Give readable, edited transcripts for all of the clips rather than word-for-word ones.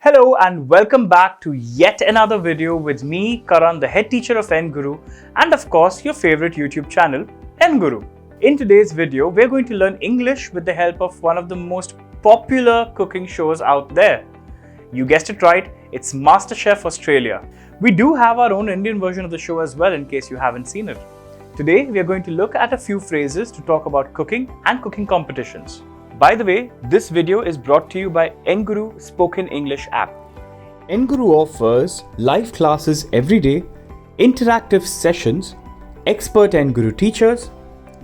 Hello and welcome back to yet another video with me, Karan, the head teacher of Enguru, and of course your favorite YouTube channel, Enguru. In today's video, we're going to learn English with the help of one of the most popular cooking shows out there. You guessed it right, it's Masterchef Australia. We do have our own Indian version of the show as well in case you haven't seen it. Today, we are going to look at a few phrases to talk about cooking and cooking competitions. By the way, this video is brought to you by Enguru Spoken English app. Enguru offers live classes every day, interactive sessions, expert Enguru teachers,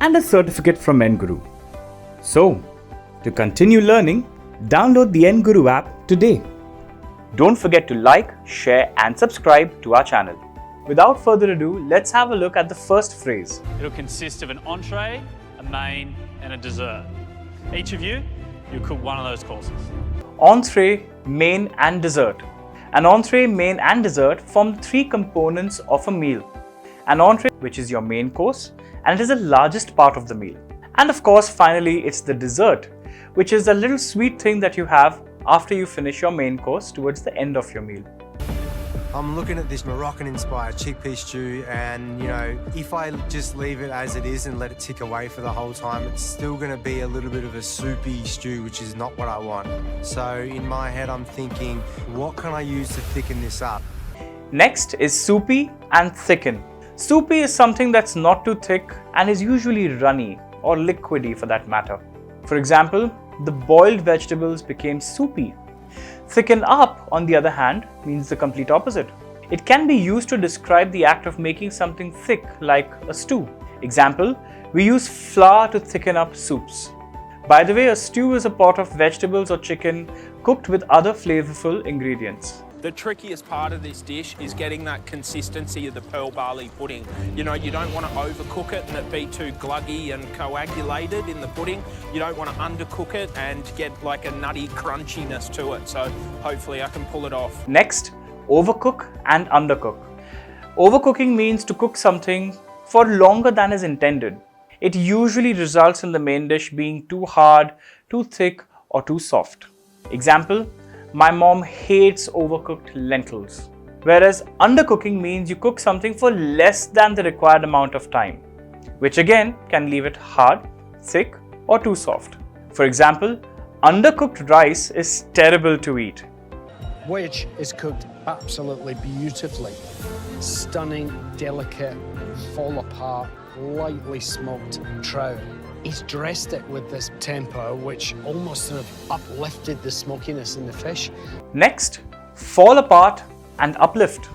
and a certificate from Enguru. So, to continue learning, download the Enguru app today. Don't forget to like, share, and subscribe to our channel. Without further ado, let's have a look at the first phrase. It'll consist of an entree, a main, and a dessert. Each of you cook one of those courses. Entree, main, and dessert. An entree, main, and dessert form the three components of a meal. An entree, which is your main course, and it is the largest part of the meal. And of course, finally, it's the dessert, which is a little sweet thing that you have after you finish your main course towards the end of your meal. I'm looking at this Moroccan-inspired chickpea stew, and if I just leave it as it is and let it tick away for the whole time, it's still going to be a little bit of a soupy stew, which is not what I want. So in my head, I'm thinking, what can I use to thicken this up? Next is soupy and thicken. Soupy is something that's not too thick and is usually runny or liquidy for that matter. For example, the boiled vegetables became soupy. Thicken up, on the other hand, means the complete opposite. It can be used to describe the act of making something thick like a stew. Example, we use flour to thicken up soups. By the way, a stew is a pot of vegetables or chicken cooked with other flavorful ingredients. The trickiest part of this dish is getting that consistency of the pearl barley pudding. You don't want to overcook it and it be too gluggy and coagulated in the pudding. You don't want to undercook it and get like a nutty crunchiness to it. So hopefully I can pull it off. Next, overcook and undercook. Overcooking means to cook something for longer than is intended. It usually results in the main dish being too hard, too thick, or too soft. Example, my mom hates overcooked lentils. Whereas undercooking means you cook something for less than the required amount of time, which again can leave it hard, thick, or too soft. For example, undercooked rice is terrible to eat. Which is cooked absolutely beautifully. Stunning, delicate, fall apart, lightly smoked trout. He's dressed it with this temper, which almost sort of uplifted the smokiness in the fish. Next, fall apart and uplift.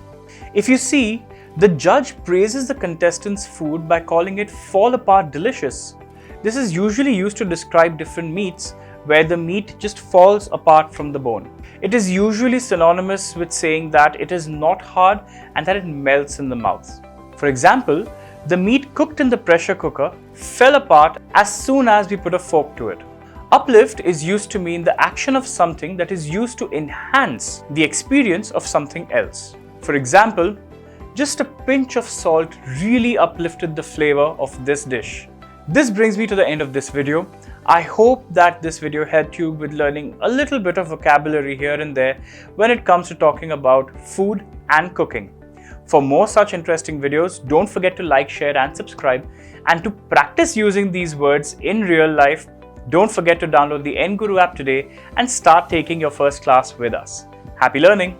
If you see, the judge praises the contestants' food by calling it fall apart delicious. This is usually used to describe different meats where the meat just falls apart from the bone. It is usually synonymous with saying that it is not hard and that it melts in the mouth. For example, the meat cooked in the pressure cooker fell apart as soon as we put a fork to it. Uplift is used to mean the action of something that is used to enhance the experience of something else. For example, just a pinch of salt really uplifted the flavor of this dish. This brings me to the end of this video. I hope that this video helped you with learning a little bit of vocabulary here and there when it comes to talking about food and cooking. For more such interesting videos, don't forget to like, share, and subscribe. And to practice using these words in real life, don't forget to download the Enguru app today and start taking your first class with us. Happy learning!